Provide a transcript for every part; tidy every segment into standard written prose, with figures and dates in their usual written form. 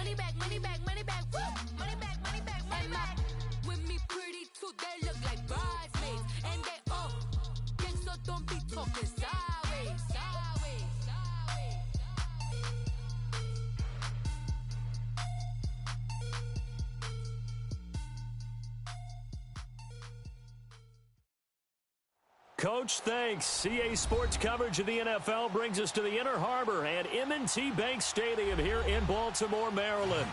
money back, money back, money back, woo! Money back, money back, money back. With me pretty too, they look like bridesmaids. And they all think so, don't be talking sideways, sideways, sideways. Coach, thanks. CA Sports coverage of the NFL brings us to the Inner Harbor at M&T Bank Stadium here in Baltimore, Maryland.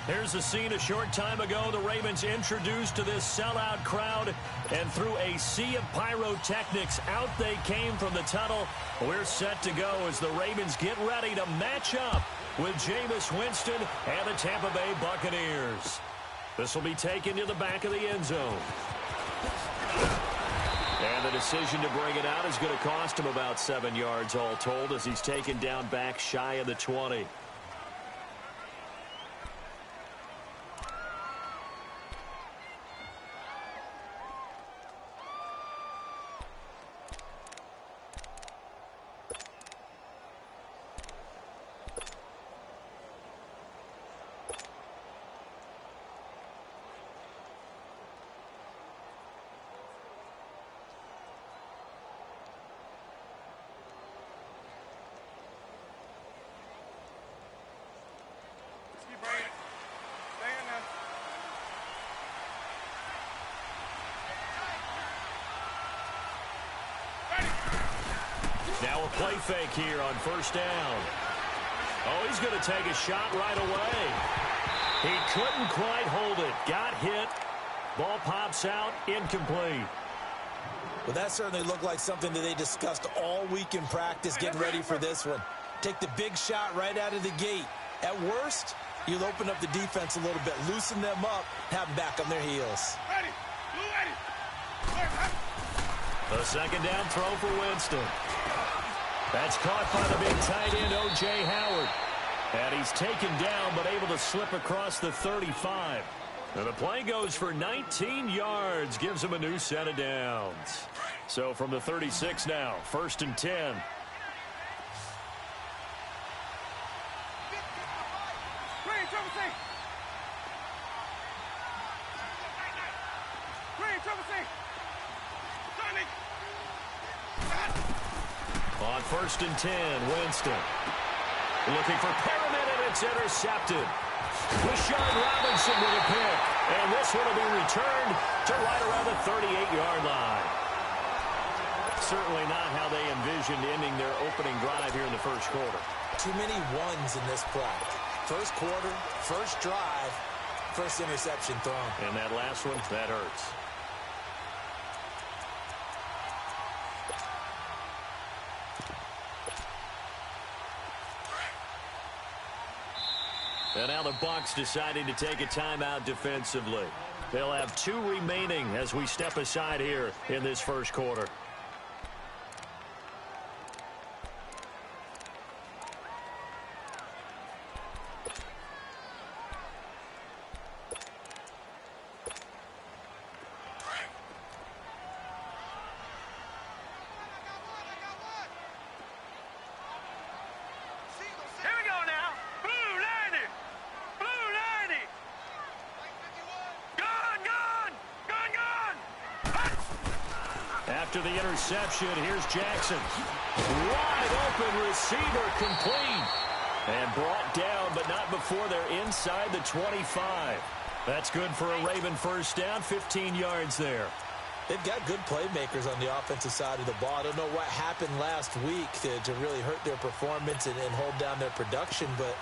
Here's the scene a short time ago. The Ravens introduced to this sellout crowd, and through a sea of pyrotechnics, out they came from the tunnel. We're set to go as the Ravens get ready to match up with Jameis Winston and the Tampa Bay Buccaneers. This will be taken to the back of the end zone. And the decision to bring it out is going to cost him about 7 yards all told as he's taken down back shy of the 20. Now a play fake here on first down. Oh, he's going to take a shot right away. He couldn't quite hold it. Got hit. Ball pops out. Incomplete. Well, that certainly looked like something that they discussed all week in practice, getting ready for this one. Take the big shot right out of the gate. At worst, you'll open up the defense a little bit, loosen them up, have them back on their heels. The second down throw for Winston. That's caught by the big tight end, O.J. Howard. And he's taken down but able to slip across the 35. And the play goes for 19 yards, gives him a new set of downs. So from the 36 now, 1st and 10. On 1st and 10, Winston. Looking for Perriman, and it's intercepted. Rashard Robinson with a pick. And this one will be returned to right around the 38-yard line. Certainly not how they envisioned ending their opening drive here in the first quarter. Too many ones in this play. First quarter, first drive, first interception thrown. And that last one, that hurts. And now the Bucs deciding to take a timeout defensively. They'll have 2 remaining as we step aside here in this first quarter. After the interception, here's Jackson. Wide open receiver, complete. And brought down, but not before they're inside the 25. That's good for a Raven first down, 15 yards there. They've got good playmakers on the offensive side of the ball. I don't know what happened last week to really hurt their performance and hold down their production, but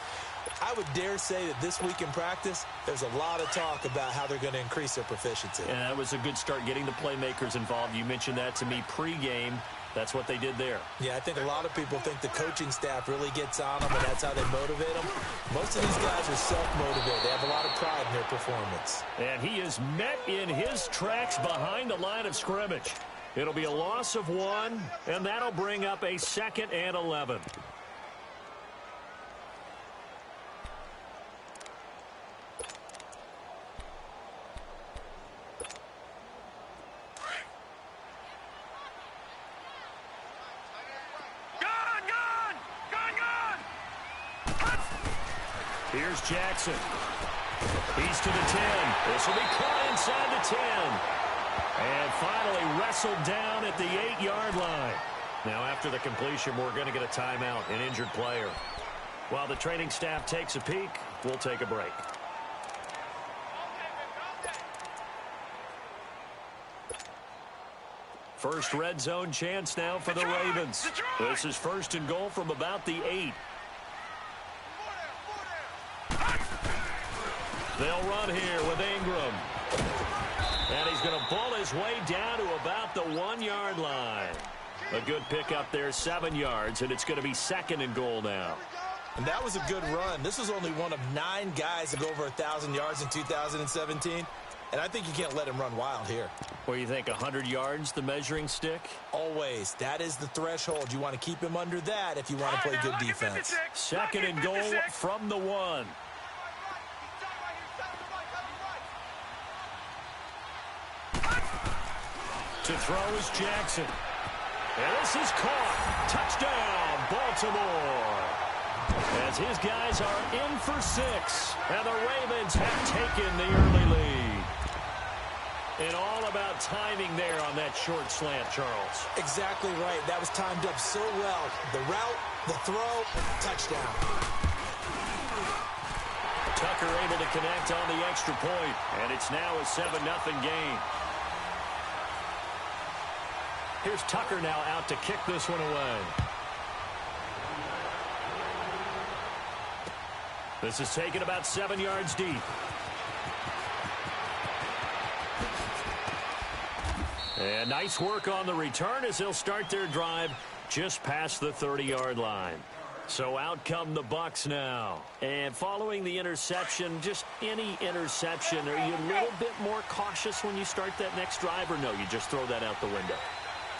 I would dare say that this week in practice, there's a lot of talk about how they're going to increase their proficiency. And that was a good start, getting the playmakers involved. You mentioned that to me pregame. That's what they did there. Yeah, I think a lot of people think the coaching staff really gets on them, and that's how they motivate them. Most of these guys are self-motivated. They have a lot of pride in their performance. And he is met in his tracks behind the line of scrimmage. It'll be a loss of 1, and that'll bring up a 2nd and 11. Here's Jackson. He's to the 10. This will be caught inside the 10. And finally wrestled down at the 8-yard line. Now after the completion, we're going to get a timeout, an injured player. While the training staff takes a peek, we'll take a break. First red zone chance now for the Ravens. This is first and goal from about the 8. They'll run here with Ingram. And he's going to pull his way down to about the 1-yard line. A good pickup there, 7 yards, and it's going to be second and goal now. And that was a good run. This was only one of 9 guys to go over 1,000 yards in 2017. And I think you can't let him run wild here. Well, you think 100 yards, the measuring stick? Always. That is the threshold. You want to keep him under that if you want to play good defense. Second and goal from the 1. To throw is Jackson. And this is caught. Touchdown, Baltimore. As his guys are in for 6. And the Ravens have taken the early lead. And all about timing there on that short slant, Charles. Exactly right. That was timed up so well. The route, the throw, touchdown. Tucker able to connect on the extra point. And it's now a 7-0 game. Here's Tucker now out to kick this one away. This is taken about 7 yards deep. And nice work on the return as they'll start their drive just past the 30-yard line. So out come the Bucs now. And following the interception, just any interception, are you a little bit more cautious when you start that next drive, or no, you just throw that out the window?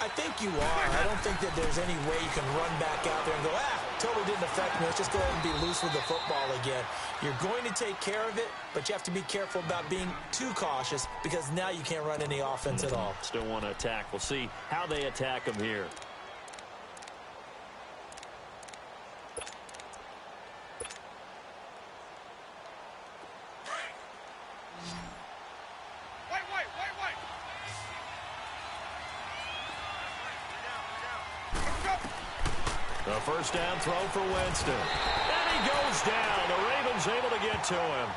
I think you are. I don't think that there's any way you can run back out there and go, totally didn't affect me. Let's just go ahead and be loose with the football again. You're going to take care of it, but you have to be careful about being too cautious because now you can't run any offense at all. Still want to attack. We'll see how they attack them here. The first down throw for Winston. And he goes down. The Ravens able to get to him.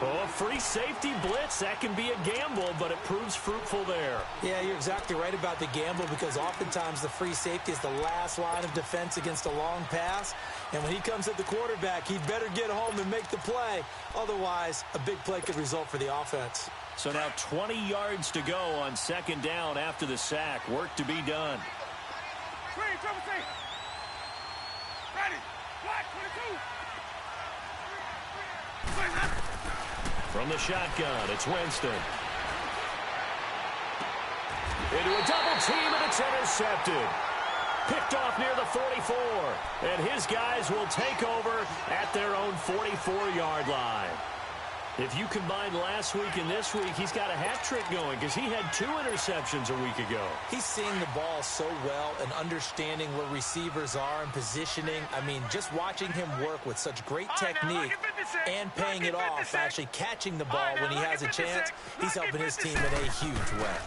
Oh, a free safety blitz. That can be a gamble, but it proves fruitful there. Yeah, you're exactly right about the gamble because oftentimes the free safety is the last line of defense against a long pass. And when he comes at the quarterback, he'd better get home and make the play. Otherwise, a big play could result for the offense. So now 20 yards to go on second down after the sack. Work to be done. From the shotgun, it's Winston. Into a double team, and it's intercepted. Picked off near the 44. And his guys will take over at their own 44-yard line. If you combine last week and this week, he's got a hat trick going because he had 2 interceptions a week ago. He's seeing the ball so well and understanding where receivers are and positioning. I mean, just watching him work with such great technique and paying it off, actually catching the ball when he has a chance, he's helping his team in a huge way.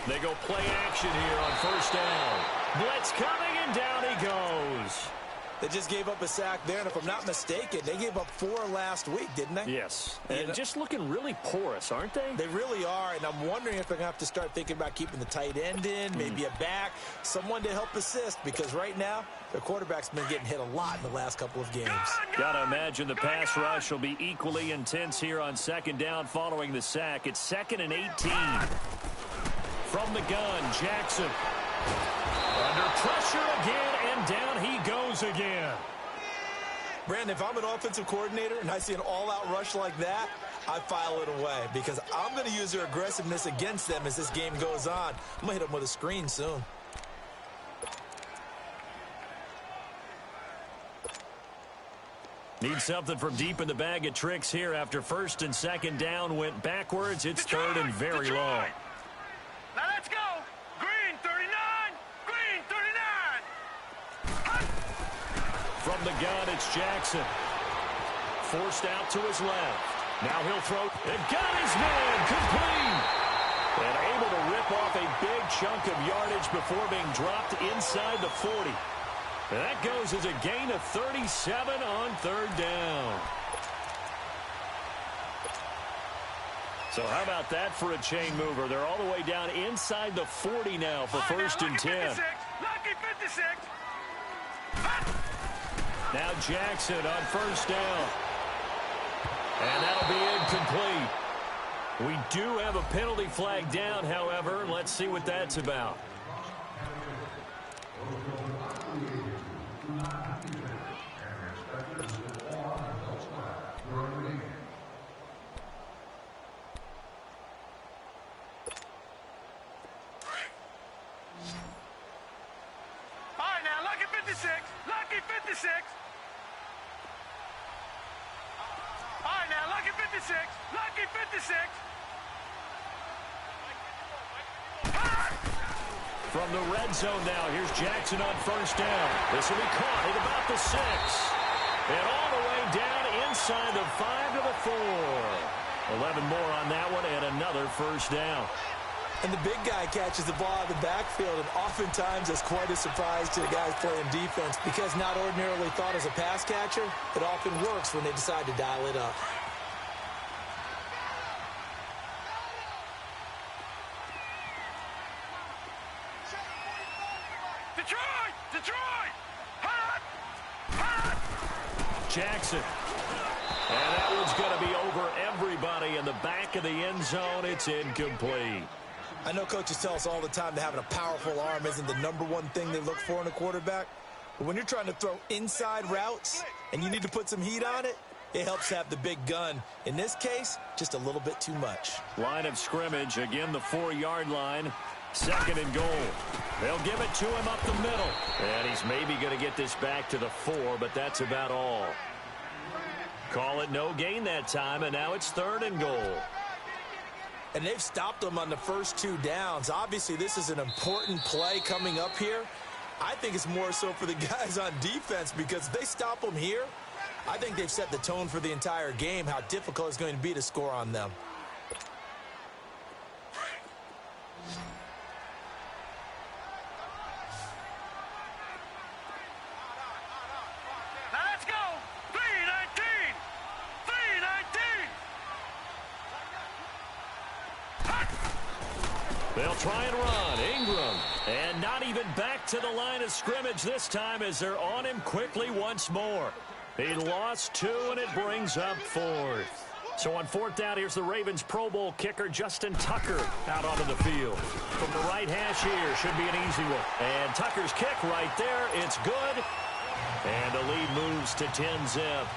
They go play action here on first down. Blitz coming, and down he goes. They just gave up a sack there, and if I'm not mistaken, they gave up 4 last week, didn't they? Yes, and just looking really porous, aren't they? They really are, and I'm wondering if they're going to have to start thinking about keeping the tight end in, maybe a back, someone to help assist, because right now, their quarterback's been getting hit a lot in the last couple of games. Got to imagine the pass rush will be equally intense here on second down following the sack. It's 2nd and 18. From the gun, Jackson. Under pressure again, and down he goes again. Brandon, if I'm an offensive coordinator and I see an all-out rush like that, I file it away because I'm going to use their aggressiveness against them as this game goes on. I'm going to hit them with a screen soon. Need something from deep in the bag of tricks here after first and second down went backwards. It's third and very long. Now let's go. Green 39. Green 39. From the gun, it's Jackson. forced out to his left. Now he'll throw and got his man complete. And able to rip off a big chunk of yardage before being dropped inside the 40. And that goes as a gain of 37 on third down. So how about that for a chain mover? They're all the way down inside the 40 now for first and 10. Lucky 56. Now Jackson on first down. And that'll be incomplete. We do have a penalty flag down, however. Let's see what that's about. All right, now, lucky 56. Lucky 56. All right, now, lucky 56. Lucky 56. From the red zone now, here's Jackson on first down. This will be caught at about the 6. And all the way down inside the 5 to the 4. 11 more on that one and another first down. And the big guy catches the ball out of the backfield, and oftentimes it's quite a surprise to the guys playing defense because not ordinarily thought as a pass catcher, it often works when they decide to dial it up. Detroit! Detroit! Hot! Hot! Jackson. And that one's going to be over everybody in the back of the end zone. It's incomplete. I know coaches tell us all the time that having a powerful arm isn't the #1 thing they look for in a quarterback. But when you're trying to throw inside routes and you need to put some heat on it, it helps have the big gun. In this case, just a little bit too much. Line of scrimmage, again the 4-yard line. Second and goal. They'll give it to him up the middle. And he's maybe going to get this back to the 4, but that's about all. Call it no gain that time, and now it's third and goal. And they've stopped them on the first 2 downs. Obviously, this is an important play coming up here. I think it's more so for the guys on defense because if they stop them here, I think they've set the tone for the entire game, how difficult it's going to be to score on them. Now let's go! 319! 319! They'll try and run. Ingram. And not even back to the line of scrimmage this time as they're on him quickly once more. He lost 2, and it brings up 4th. So on 4th down, here's the Ravens Pro Bowl kicker, Justin Tucker, out onto the field. From the right hash here, should be an easy one. And Tucker's kick right there. It's good. And the lead moves to 10-zip.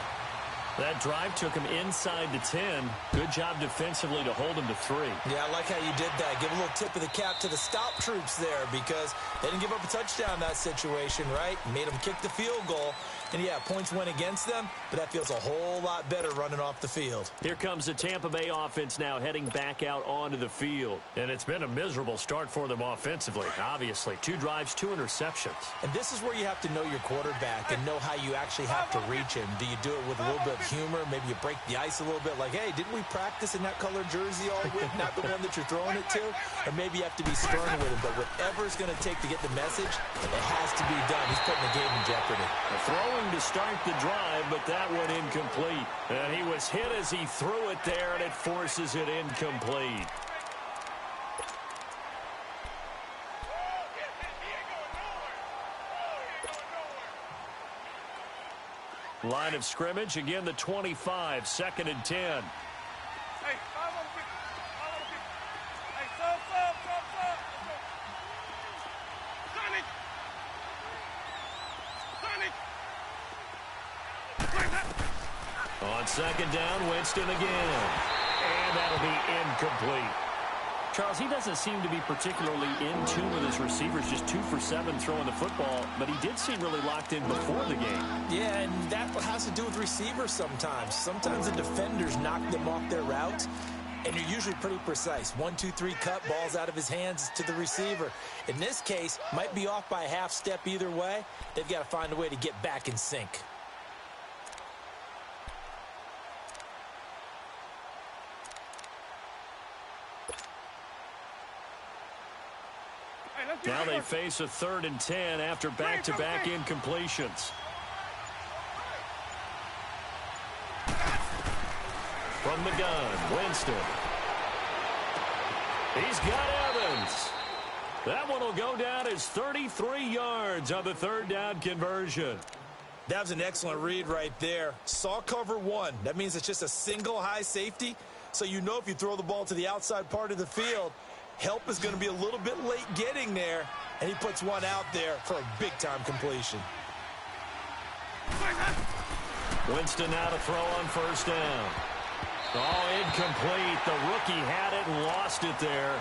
That drive took him inside the 10. Good job defensively to hold him to 3. Yeah, I like how you did that. Give a little tip of the cap to the stop troops there because they didn't give up a touchdown in that situation, right? Made them kick the field goal. And, yeah, points went against them, but that feels a whole lot better running off the field. Here comes the Tampa Bay offense now heading back out onto the field. And it's been a miserable start for them offensively, obviously. 2 drives, 2 interceptions. And this is where you have to know your quarterback and know how you actually have to reach him. Do you do it with a little bit of humor? Maybe you break the ice a little bit like, hey, didn't we practice in that color jersey all week? Not the one that you're throwing it to? Or maybe you have to be stern with him. But whatever it's going to take to get the message, it has to be done. He's putting the game in jeopardy. Throwing to start the drive, but that one incomplete. And he was hit as he threw it there, and it forces it incomplete. Line of scrimmage, again the 25, 2nd and 10. Hey, follow him. Hey, stop. Sonny! On 2nd down, Winston again. And that'll be incomplete. Charles, he doesn't seem to be particularly in tune with his receivers, just 2 for 7 throwing the football, but he did seem really locked in before the game. Yeah, and that has to do with receivers sometimes. Sometimes the defenders knock them off their routes, and they're usually pretty precise. 1, 2, 3 cut, balls out of his hands to the receiver. In this case, might be off by a half step either way. They've got to find a way to get back in sync. Now they face a 3rd and 10 after back-to-back incompletions. From the gun, Winston. He's got Evans. That one will go down as 33 yards on the 3rd down conversion. That was an excellent read right there. Saw cover 1. That means it's just a single high safety. So you know if you throw the ball to the outside part of the field, help is going to be a little bit late getting there. And he puts one out there for a big-time completion. Winston now to throw on 1st down. Oh, incomplete. The rookie had it and lost it there.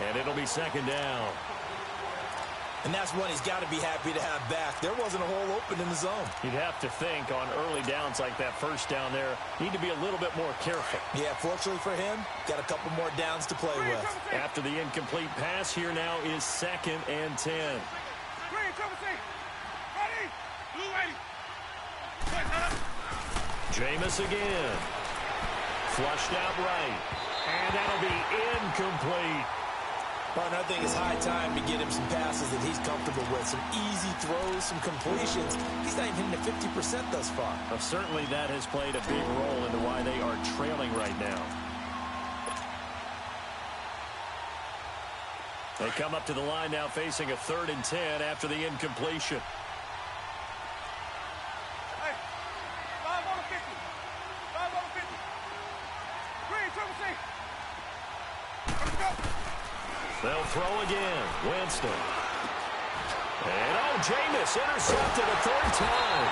And it'll be 2nd down. And that's one he's got to be happy to have back. There wasn't a hole open in the zone. You'd have to think on early downs like that 1st down there, need to be a little bit more careful. Yeah, fortunately for him, got a couple more downs to play with. After the incomplete pass, here now is 2nd and 10. Jameis again. Flushed out right. And that'll be incomplete. Well, another thing is high time to get him some passes that he's comfortable with. Some easy throws, some completions. He's not even hitting the 50% thus far. Well, certainly that has played a big role into why they are trailing right now. They come up to the line now facing a 3rd and 10 after the incompletion. They'll throw again. Winston. And, oh, Jameis intercepted a 3rd time.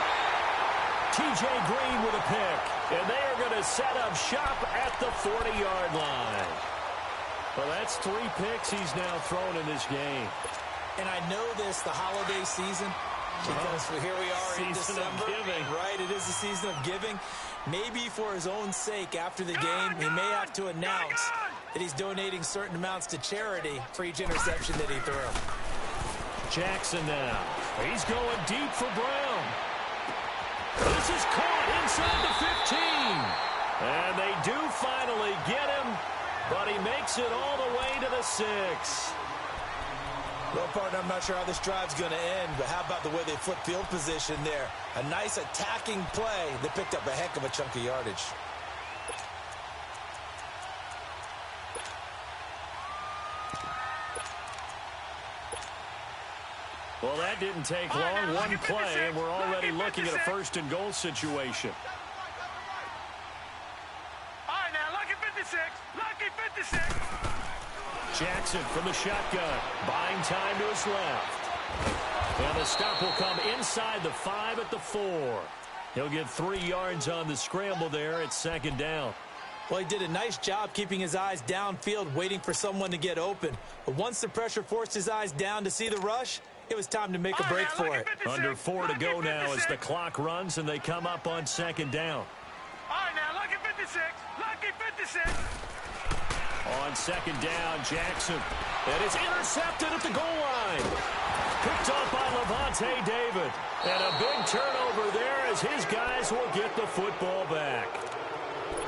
T.J. Green with a pick. And they are going to set up shop at the 40-yard line. Well, that's 3 picks he's now thrown in this game. And I know this, the holiday season, because here we are in December. Season of giving. Right, it is the season of giving. Maybe for his own sake after the game, he may have to announce that he's donating certain amounts to charity for each interception that he threw. Jackson now. He's going deep for Brown. This is caught inside the 15. And they do finally get him, but he makes it all the way to the 6. Well, partner, I'm not sure how this drive's going to end, but how about the way they flip field position there? A nice attacking play that picked up a heck of a chunk of yardage. Well, that didn't take long. One play, and we're already looking at a 1st and goal situation. All right, now, lucky 56. Lucky 56. Jackson from the shotgun, buying time to his left. And the stop will come inside the 5 at the 4. He'll get 3 yards on the scramble there at 2nd down. Well, he did a nice job keeping his eyes downfield, waiting for someone to get open. But once the pressure forced his eyes down to see the rush, it was time to make a break for it. Under 4 to go now as the clock runs and they come up on 2nd down. All right, now, lucky 56. Lucky 56. On 2nd down, Jackson. And it's intercepted at the goal line. Picked up by Levante David. And a big turnover there as his guys will get the football back.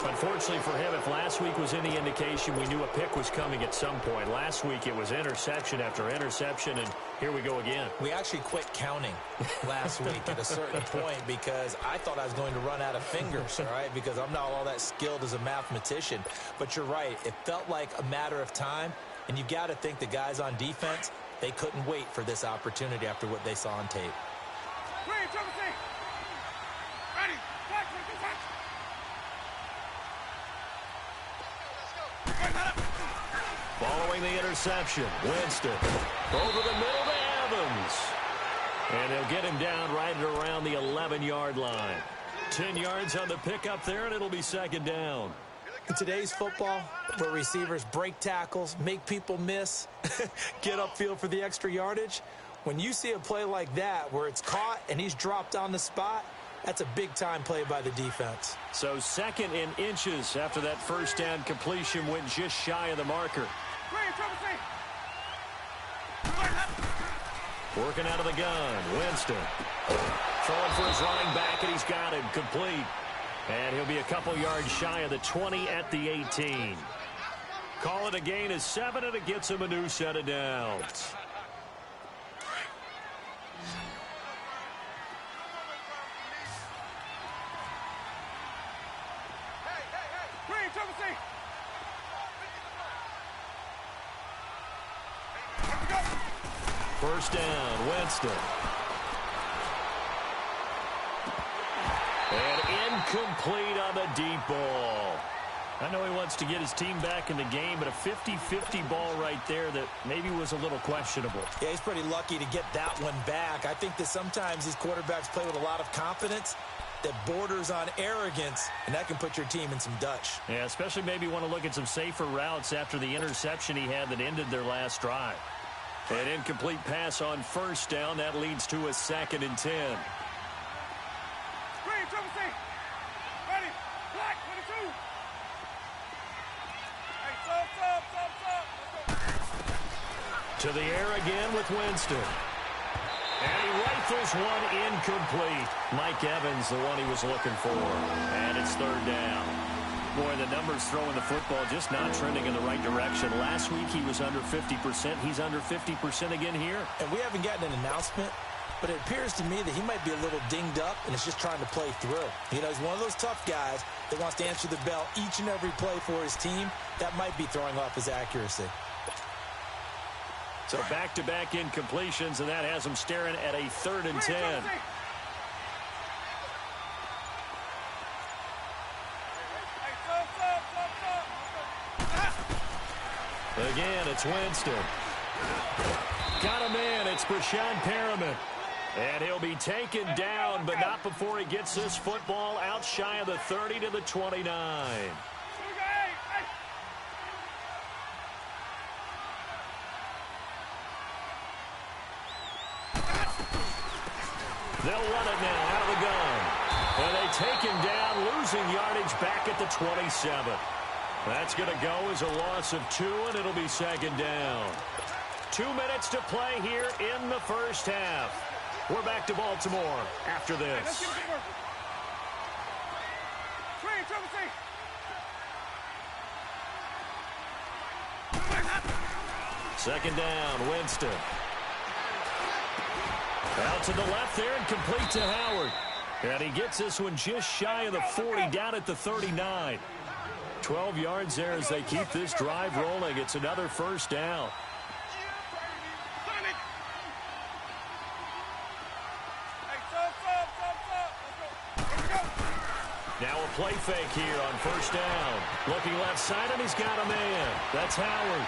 Unfortunately for him, if last week was any indication, we knew a pick was coming at some point. Last week it was interception after interception, and here we go again. We actually quit counting last week at a certain point because I thought I was going to run out of fingers, all right, because I'm not all that skilled as a mathematician. But you're right. It felt like a matter of time, and you got to think the guys on defense, they couldn't wait for this opportunity after what they saw on tape. Following the interception, Winston over the middle to Evans. And they'll get him down right around the 11-yard line. 10 yards on the pickup there, and it'll be 2nd down. In today's football, where receivers break tackles, make people miss, get upfield for the extra yardage, when you see a play like that where it's caught and he's dropped on the spot, that's a big-time play by the defense. So 2nd in inches after that 1st down completion went just shy of the marker. Working out of the gun, Winston. Throwing for his running back, and he's got him complete. And he'll be a couple yards shy of the 20 at the 18. Call it a gain of 7, and it gets him a new set of downs. First down, Winston. And incomplete on the deep ball. I know he wants to get his team back in the game, but a 50-50 ball right there that maybe was a little questionable. Yeah, he's pretty lucky to get that one back. I think that sometimes these quarterbacks play with a lot of confidence that borders on arrogance, and that can put your team in some Dutch. Yeah, especially maybe want to look at some safer routes after the interception he had that ended their last drive. An incomplete pass on first down. That leads to a 2nd and 10. Green, triple C. Ready. Black, 22. Hey, sub. To the air again with Winston. And he rifles one incomplete. Mike Evans, the one he was looking for. And it's 3rd down. Boy, the numbers throwing the football just not trending in the right direction. Last week he was under 50%. He's under 50% again here. And we haven't gotten an announcement, but it appears to me that he might be a little dinged up and is just trying to play through. You know, he's one of those tough guys that wants to answer the bell each and every play for his team. That might be throwing off his accuracy. So back-to-back incompletions, and that has him staring at a 3rd and 10. Again, it's Winston. Got a man. It's Brashad Perriman. And he'll be taken down, but not before he gets this football out shy of the 30 to the 29. They'll run it now out of the gun. And they take him down, losing yardage back at the 27. That's going to go as a loss of 2, and it'll be 2nd down. 2 minutes to play here in the first half. We're back to Baltimore after this. Second down, Winston. Out to the left there and complete to Howard. And he gets this one just shy of the 40, down at the 39. 12 yards there as they keep this drive rolling. It's another first down. Now a play fake here on first down. Looking left side, and he's got a man. That's Howard.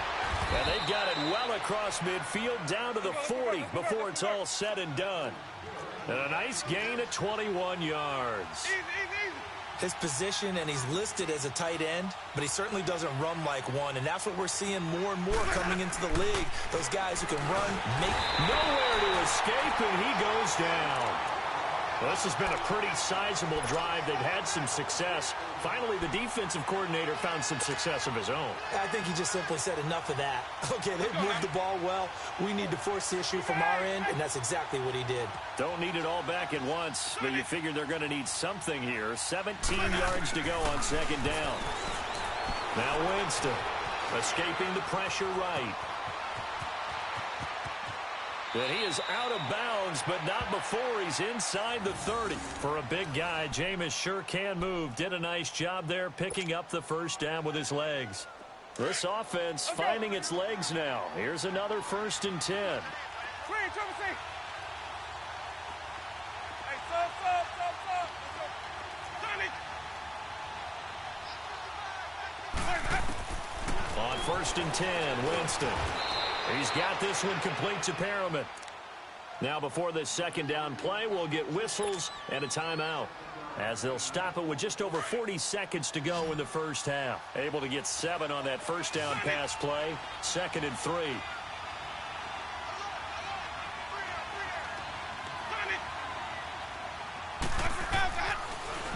And they've got it well across midfield down to the 40 before it's all said and done. And a nice gain at 21 yards. His position, and he's listed as a tight end, but he certainly doesn't run like one, and that's what we're seeing more and more coming into the league. Those guys who can run, make nowhere to escape, and he goes down. Well, this has been a pretty sizable drive. They've had some success. Finally, the defensive coordinator found some success of his own. I think he just simply said enough of that. Okay, they've moved the ball well. We need to force the issue from our end, and that's exactly what he did. Don't need it all back at once, but you figure they're going to need something here. 17 yards to go on second down. Now Winston escaping the pressure right. And he is out of bounds, but not before he's inside the 30. For a big guy, Jameis sure can move. Did a nice job there picking up the first down with his legs. This offense finding its legs now. Here's another 1st and 10. On 1st and 10, Winston. He's got this one complete to Perriman. Now before this second down play, we'll get whistles and a timeout, as they'll stop it with just over 40 seconds to go in the first half. Able to get 7 on that first down pass play. 2nd and 3.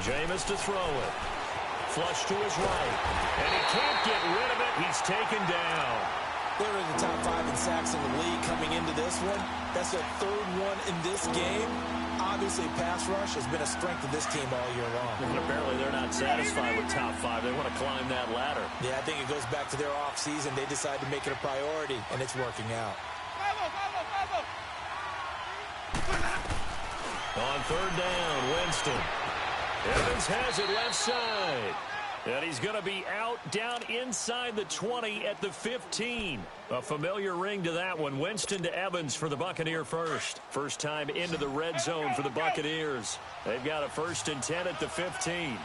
Jameis to throw it. Flush to his right. And he can't get rid of it. He's taken down. They're in the top 5 in sacks in the league coming into this one. That's their 3rd one in this game. Obviously, pass rush has been a strength of this team all year long. And apparently they're not satisfied with top 5. They want to climb that ladder. Yeah, I think it goes back to their offseason. They decided to make it a priority, and it's working out. On 3rd down, Winston. Evans has it left side. And he's going to be out down inside the 20 at the 15. A familiar ring to that one. Winston to Evans for the Buccaneer first. First time into the red zone for the Buccaneers. They've got a 1st and 10 at the 15.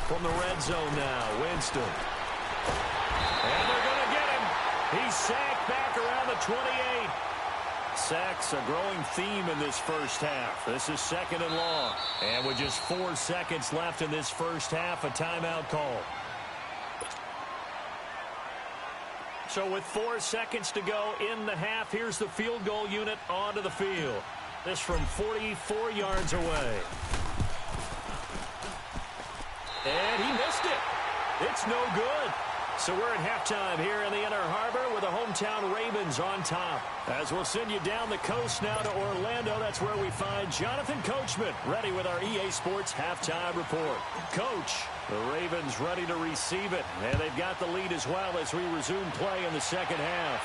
From the red zone now, Winston. And they're going to get him. He's sacked back around the 28. Sacks a growing theme in this first half. This is 2nd and long. And with just 4 seconds left in this first half, a timeout call. So with 4 seconds to go in the half, here's the field goal unit onto the field. This from 44 yards away. And he missed it. It's no good. So we're at halftime here in the Inner Harbor with the hometown Ravens on top. As we'll send you down the coast now to Orlando, that's where we find Jonathan Coachman ready with our EA Sports halftime report. Coach, the Ravens ready to receive it. And they've got the lead as well as we resume play in the second half.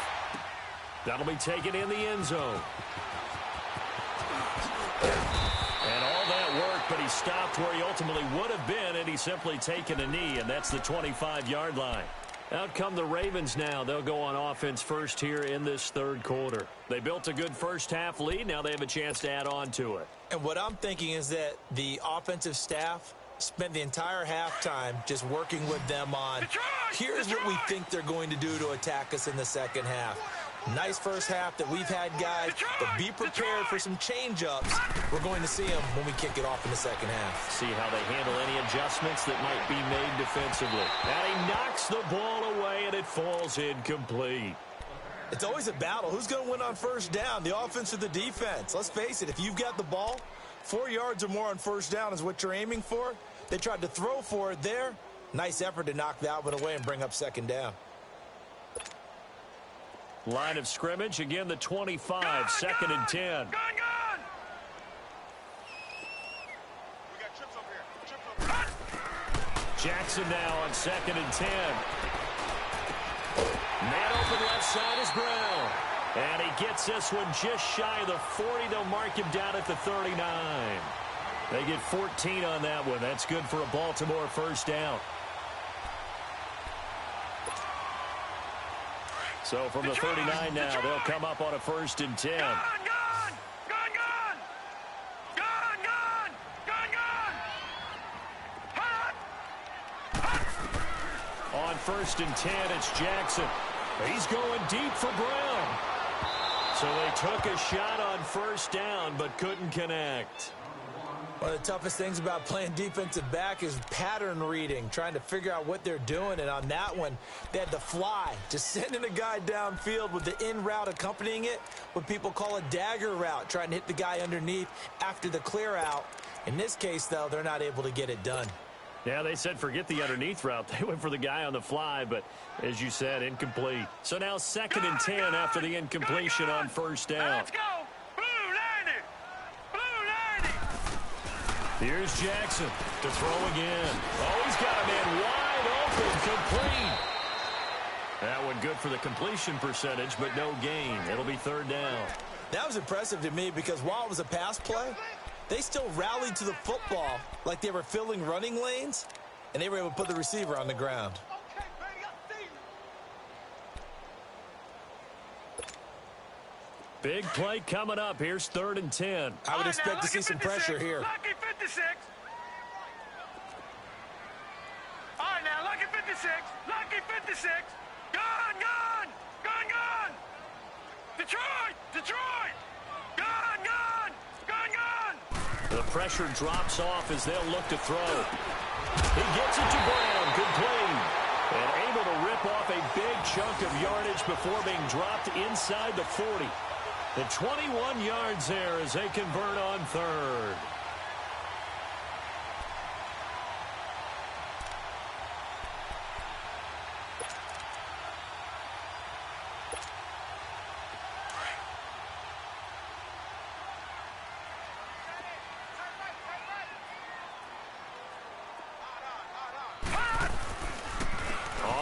That'll be taken in the end zone. And all that work, but he stopped where he ultimately would have been, and he's simply taken a knee, and that's the 25-yard line. Out come the Ravens now. They'll go on offense first here in this third quarter. They built a good first half lead. Now they have a chance to add on to it. And what I'm thinking is that the offensive staff spent the entire halftime just working with them on, here's what we think they're going to do to attack us in the second half. Nice first half that we've had, guys, but be prepared for some change-ups. We're going to see them when we kick it off in the second half. See how they handle any adjustments that might be made defensively. And he knocks the ball away, and it falls incomplete. It's always a battle. Who's going to win on first down, the offense or the defense? Let's face it, if you've got the ball, 4 yards or more on first down is what you're aiming for. They tried to throw for it there. Nice effort to knock that one away and bring up second down. Line of scrimmage, again the 25, 2nd and 10. Gone! We got trips over here. Jackson now on 2nd and 10. Man open left side is Brown. And he gets this one just shy of the 40. They'll mark him down at the 39. They get 14 on that one. That's good for a Baltimore first down. So from the 39 now, they'll come up on a 1st and 10. Gone! On 1st and 10, it's Jackson. He's going deep for Brown. So they took a shot on first down, but couldn't connect. One of the toughest things about playing defensive back is pattern reading, trying to figure out what they're doing. And on that one, they had to fly, just sending a guy downfield with the in route accompanying it, what people call a dagger route, trying to hit the guy underneath after the clear out. In this case, though, they're not able to get it done. Yeah, they said forget the underneath route. They went for the guy on the fly, but as you said, incomplete. So now 2nd and 10 after the incompletion on first down. Let's go! Here's Jackson to throw again. Oh, he's got a man wide open, complete. That one good for the completion percentage, but no gain. It'll be 3rd down. That was impressive to me because while it was a pass play, they still rallied to the football like they were filling running lanes, and they were able to put the receiver on the ground. Big play coming up. Here's 3rd and 10. I would expect to see some pressure here. Lucky 56. All right, now, lucky 56. Lucky 56. Gone! Detroit! Gone! The pressure drops off as they'll look to throw. He gets it to Brown. Complete. And able to rip off a big chunk of yardage before being dropped inside the 40. The 21 yards there as they convert on 3rd.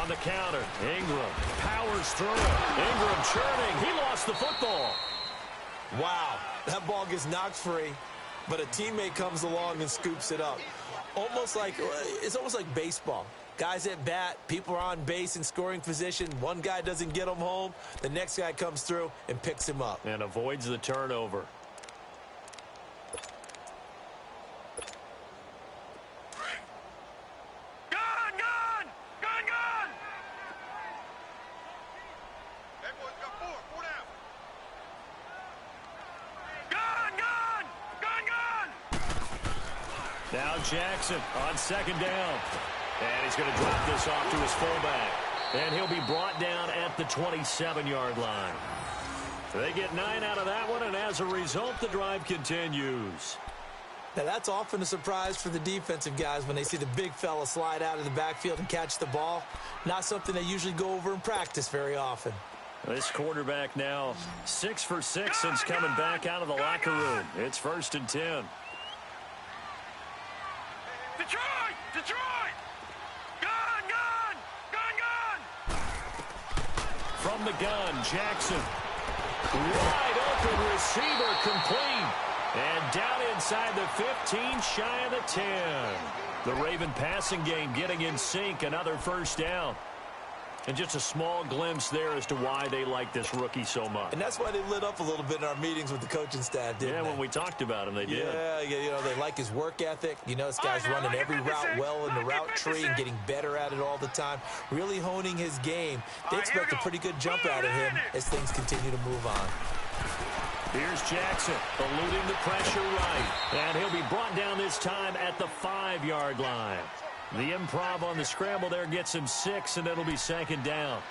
On the counter, Ingram powers through it. Ingram churning. He lost the football. Wow, that ball gets knocked free, but a teammate comes along and scoops it up. It's almost like baseball. Guys at bat, people are on base in scoring position. One guy doesn't get him home. The next guy comes through and picks him up. And avoids the turnover. Now Jackson on second down. And he's going to drop this off to his fullback. And he'll be brought down at the 27-yard line. They get 9 out of that one, and as a result, the drive continues. Now, that's often a surprise for the defensive guys when they see the big fella slide out of the backfield and catch the ball. Not something they usually go over in practice very often. This quarterback now 6 for 6 since coming back out of the locker room. It's 1st and 10. Detroit! Detroit! Gun! Gun! Gun! Gun! From the gun, Jackson. Wide open receiver complete. And down inside the 15, shy of the 10. The Raven passing game getting in sync. Another first down. And just a small glimpse there as to why they like this rookie so much. And that's why they lit up a little bit in our meetings with the coaching staff, didn't they? Yeah, when we talked about him, they did. Yeah, you know, they like his work ethic. You know, this guy's running every route well in the route tree and getting better at it all the time. Really honing his game. They expect a pretty good jump out of him as things continue to move on. Here's Jackson, eluding the pressure right. And he'll be brought down this time at the 5-yard line. The improv on the scramble there gets him 6, and it'll be 2nd down.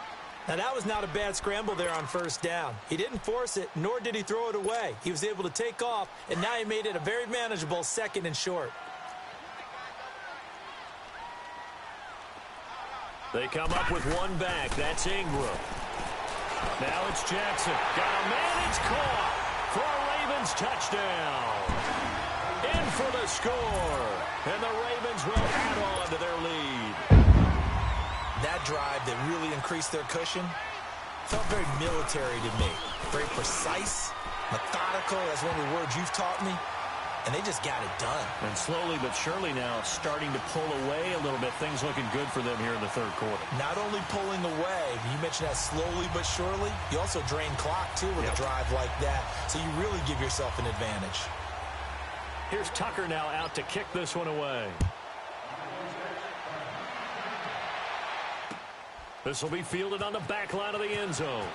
Now, that was not a bad scramble there on 1st down. He didn't force it, nor did he throw it away. He was able to take off, and now he made it a very manageable 2nd and short. They come up with one back. That's Ingram. Now it's Jackson. Got a man. It's caught for a Ravens touchdown. In for the score. And the Ravens will add on to their lead. That drive that really increased their cushion felt very military to me. Very precise, methodical. That's one of the words you've taught me. And they just got it done. And slowly but surely now starting to pull away a little bit. Things looking good for them here in the 3rd quarter. Not only pulling away, you mentioned that slowly but surely. You also drain clock, too, with a drive like that. So you really give yourself an advantage. Here's Tucker now out to kick this one away. This will be fielded on the back line of the end zone.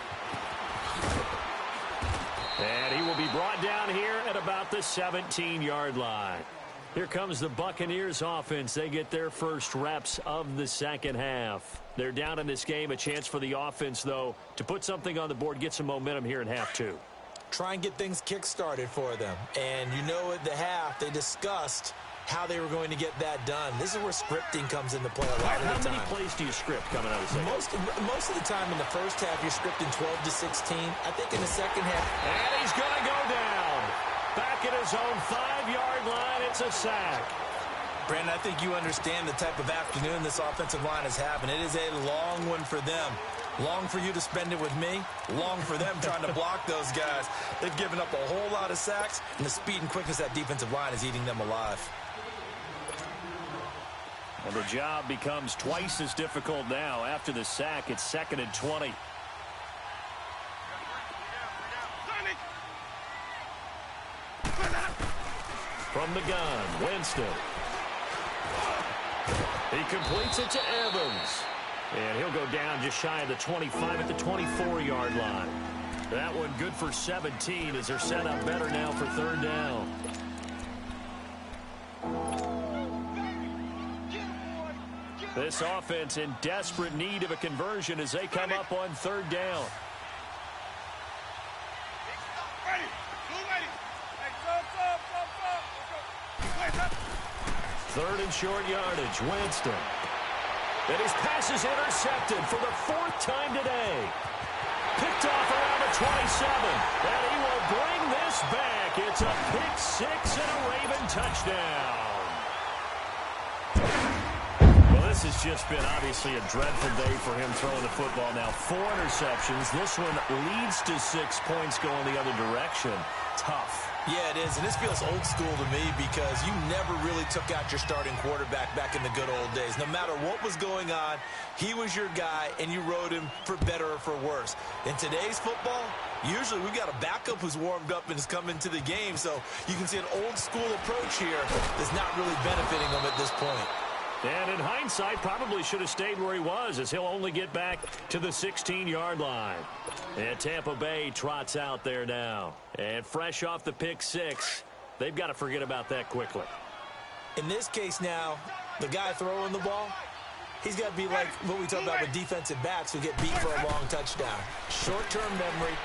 And he will be brought down here at about the 17-yard line. Here comes the Buccaneers offense. They get their first reps of the 2nd half. They're down in this game. A chance for the offense, though, to put something on the board, get some momentum here in half 2. Try and get things kick-started for them. And you know at the half, they discussed how they were going to get that done. This is where scripting comes into play a lot of the time. How many plays do you script coming out of the second? Most of the time in the first half, you're scripting 12 to 16. I think in the second half. And he's going to go down. Back at his own 5-yard line, it's a sack. Brandon, I think you understand the type of afternoon this offensive line is having. It is a long one for them. Long for you to spend it with me. Long for them trying to block those guys. They've given up a whole lot of sacks, and the speed and quickness of that defensive line is eating them alive. And the job becomes twice as difficult now. After the sack, it's 2nd and 20. From the gun, Winston. He completes it to Evans. And he'll go down just shy of the 25 at the 24-yard line. That one good for 17 as they're set up better now for 3rd down. This offense in desperate need of a conversion as they come up on 3rd down. 3rd and short yardage, Winston. And his pass is intercepted for the 4th time today. Picked off around the 27. And he will bring this back. It's a pick 6 and a Raven touchdown. Well, this This has just been obviously a dreadful day for him throwing the football. Now 4 interceptions. This one leads to 6 points going the other direction. Tough. Yeah, it is, and this feels old school to me because you never really took out your starting quarterback back in the good old days. No matter what was going on, he was your guy, and you rode him for better or for worse. In today's football, usually we've got a backup who's warmed up and has come into the game, so you can see an old school approach here that's not really benefiting him at this point. And in hindsight, probably should have stayed where he was, as he'll only get back to the 16-yard line. And Tampa Bay trots out there now. And fresh off the pick 6, they've got to forget about that quickly. In this case now, the guy throwing the ball, he's got to be like what we talk about with defensive backs who get beat for a long touchdown. Short-term memory,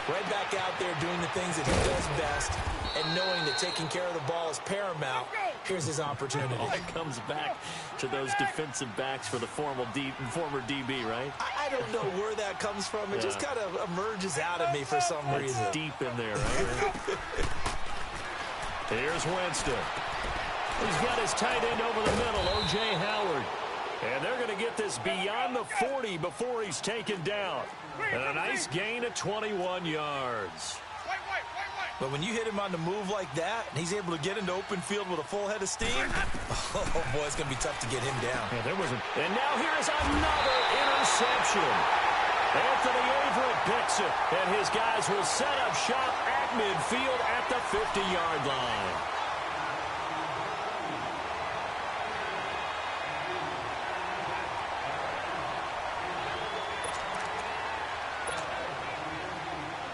right back out there doing the things that he does best, and knowing that taking care of the ball is paramount. Here's his opportunity. It comes back to those defensive backs for the former DB, right? I don't know where that comes from. It just kind of emerges out of me for some reason. It's deep in there, right? Here's Winston. He's got his tight end over the middle, O.J. Howard. And they're going to get this beyond the 40 before he's taken down. And a nice gain of 21 yards. But when you hit him on the move like that, and he's able to get into open field with a full head of steam, oh, boy, it's going to be tough to get him down. Yeah, and now here's another interception. Anthony Averett picks it, and his guys will set up shop at midfield at the 50-yard line.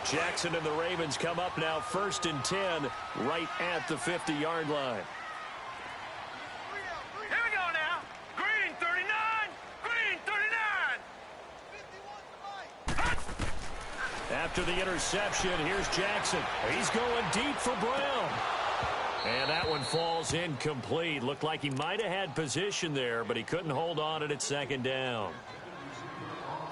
Jackson and the Ravens come up now 1st and 10 right at the 50-yard line. Here we go now. Green 39. Green 39. After the interception, here's Jackson. He's going deep for Brown. And that one falls incomplete. Looked like he might have had position there, but he couldn't hold on at 2nd down.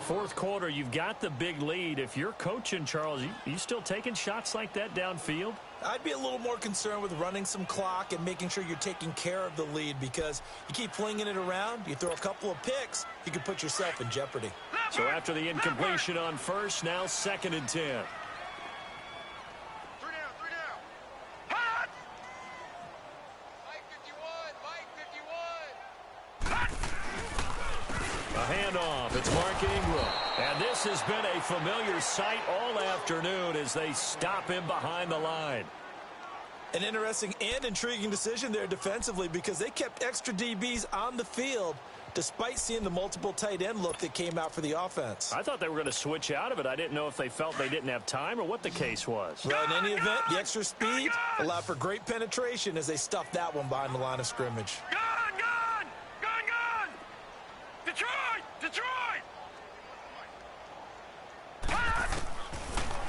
4th quarter, you've got the big lead. If you're coaching, Charles, you still taking shots like that downfield? I'd be a little more concerned with running some clock and making sure you're taking care of the lead, because you keep flinging it around, you throw a couple of picks, you can put yourself in jeopardy. So after the incompletion on 1st, now 2nd and 10. 3 down. Hot! Mike 51. A handoff. It's Mark Ingram. And this has been a familiar sight all afternoon as they stop him behind the line. An interesting and intriguing decision there defensively, because they kept extra DBs on the field despite seeing the multiple tight end look that came out for the offense. I thought they were going to switch out of it. I didn't know if they felt they didn't have time or what the case was. Well, in any event, the extra speed allowed for great penetration as they stuffed that one behind the line of scrimmage. Gone! Detroit!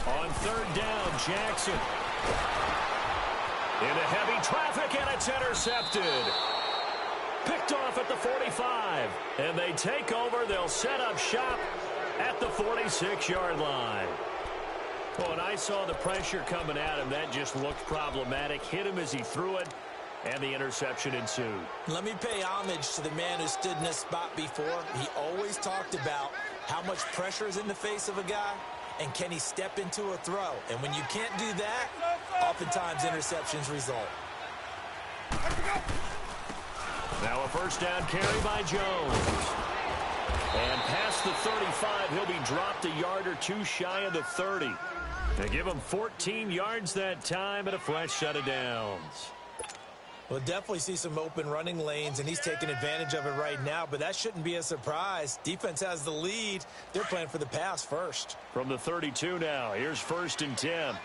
On 3rd down, Jackson. Into heavy traffic, and it's intercepted. Picked off at the 45. And they take over. They'll set up shop at the 46-yard line. Well, and I saw the pressure coming at him. That just looked problematic. Hit him as he threw it, and the interception ensued. Let me pay homage to the man who stood in this spot before. He always talked about how much pressure is in the face of a guy, and can he step into a throw. And when you can't do that, oftentimes interceptions result. Now a 1st down carry by Jones. And past the 35, he'll be dropped a yard or 2 shy of the 30. They give him 14 yards that time and a fresh set of downs. We'll definitely see some open running lanes, and he's taking advantage of it right now, but that shouldn't be a surprise. Defense has the lead. They're playing for the pass first. From the 32 now, here's 1st and 10.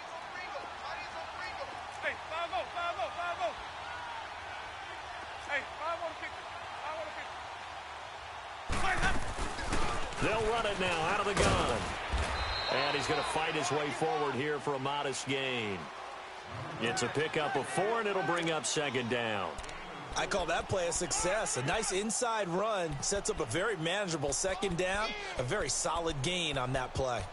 Hey, 5-0. Hey, 5-0 They'll run it now out of the gun. And he's going to fight his way forward here for a modest gain. It's a pickup of 4, and it'll bring up 2nd down. I call that play a success. A nice inside run sets up a very manageable 2nd down. A very solid gain on that play.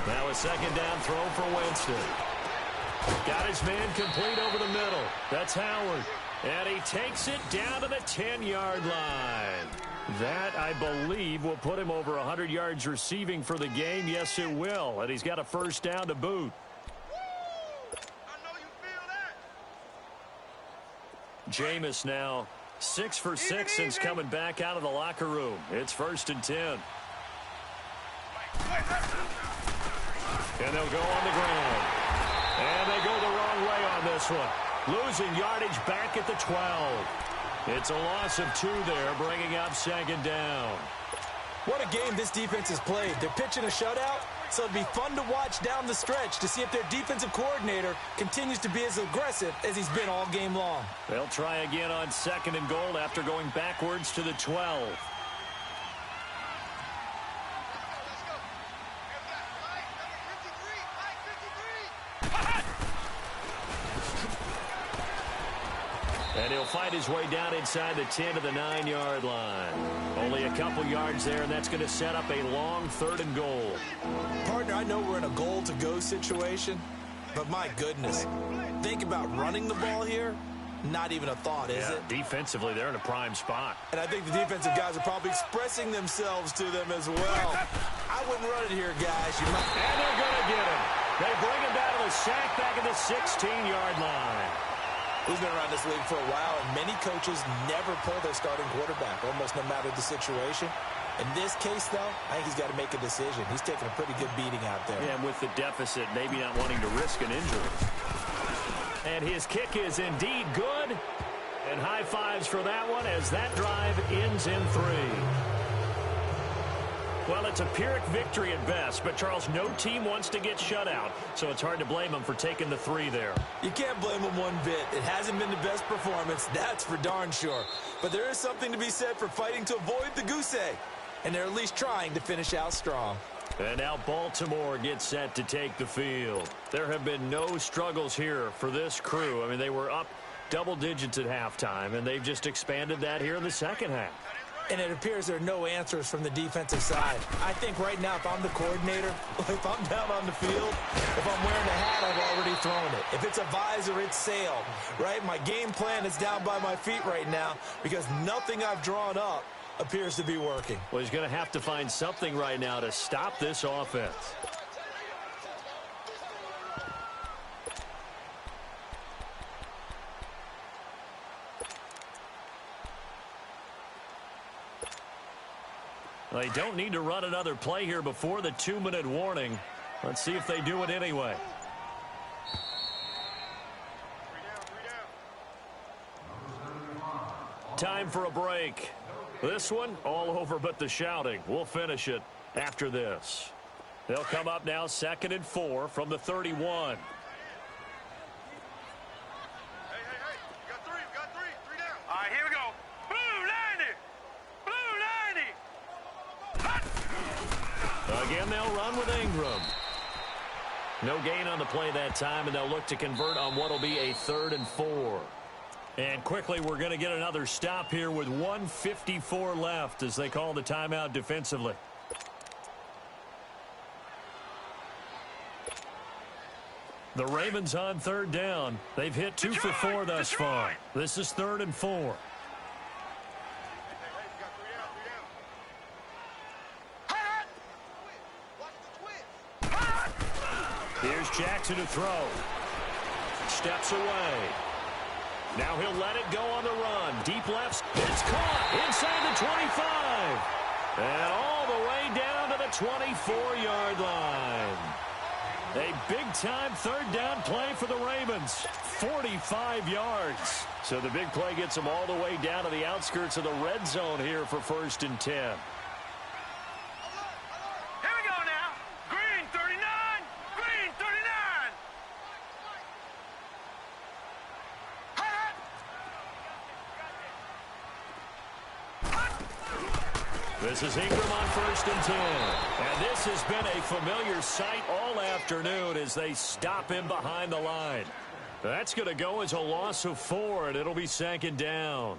Now a second down throw for Winston. Got his man complete over the middle. That's Howard. And he takes it down to the 10-yard line. That, I believe, will put him over 100 yards receiving for the game. Yes, it will. And he's got a first down to boot. Jameis now 6 for 6 since coming back out of the locker room. It's 1st and 10. And they'll go on the ground. And they go the wrong way on this one. Losing yardage back at the 12. It's a loss of 2 there, bringing up 2nd down. What a game this defense has played. They're pitching a shutout, so it'd be fun to watch down the stretch to see if their defensive coordinator continues to be as aggressive as he's been all game long. They'll try again on 2nd and goal after going backwards to the 12. And he'll fight his way down inside the 10 to the 9-yard line. Only a couple yards there, and that's going to set up a long 3rd and goal. Partner, I know we're in a goal-to-go situation, but my goodness, think about running the ball here. Not even a thought, is it? Defensively, they're in a prime spot. And I think the defensive guys are probably expressing themselves to them as well. I wouldn't run it here, guys. And they're going to get him. They bring him down to the sack back at the 16-yard line. He's been around this league for a while, and many coaches never pull their starting quarterback, almost no matter the situation. In this case, though, I think he's got to make a decision. He's taking a pretty good beating out there. Yeah, and with the deficit, maybe not wanting to risk an injury. And his kick is indeed good. And high fives for that one as that drive ends in 3. Well, it's a Pyrrhic victory at best, but, Charles, no team wants to get shut out, so it's hard to blame them for taking the 3 there. You can't blame them one bit. It hasn't been the best performance, that's for darn sure. But there is something to be said for fighting to avoid the goose egg, and they're at least trying to finish out strong. And now Baltimore gets set to take the field. There have been no struggles here for this crew. I mean, they were up double digits at halftime, and they've just expanded that here in the second half. And it appears there are no answers from the defensive side. I think right now, if I'm the coordinator, if I'm down on the field, if I'm wearing a hat, I've already thrown it. If it's a visor, it's sailed, right? My game plan is down by my feet right now because nothing I've drawn up appears to be working. Well, he's going to have to find something right now to stop this offense. They don't need to run another play here before the 2-minute warning. Let's see if they do it anyway. Time for a break. This one, all over but the shouting. We'll finish it after this. They'll come up now 2nd and 4 from the 31. Again, they'll run with Ingram. No gain on the play that time, and they'll look to convert on what will be a 3rd and 4. And quickly, we're going to get another stop here with 1:54 left as they call the timeout defensively. The Ravens on 3rd down. They've hit 2 for 4 thus far. This is 3rd and 4. Here's Jackson to throw. Steps away. Now he'll let it go on the run. Deep left. It's caught inside the 25. And all the way down to the 24-yard line. A big-time 3rd down play for the Ravens. 45 yards. So the big play gets them all the way down to the outskirts of the red zone here for 1st and 10. This is Ingram on 1st and 10. And this has been a familiar sight all afternoon as they stop him behind the line. That's going to go as a loss of 4, and it'll be 2nd down.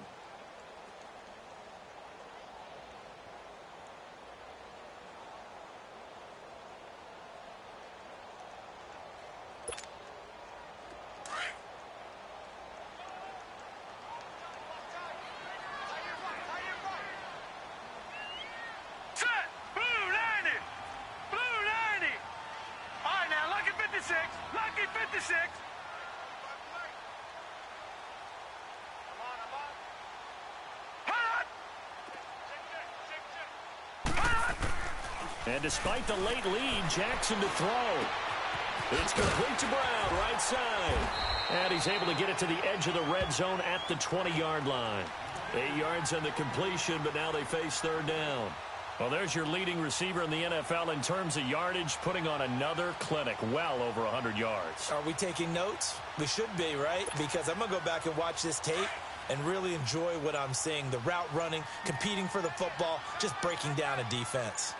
56. And despite the late lead, Jackson to throw. It's complete to Brown, right side. And he's able to get it to the edge of the red zone at the 20-yard line. 8 yards on the completion, but now they face third down. Well, there's your leading receiver in the NFL in terms of yardage, putting on another clinic, well over 100 yards. Are we taking notes? We should be, right? Because I'm going to go back and watch this tape and really enjoy what I'm seeing. The route running, competing for the football, just breaking down a defense.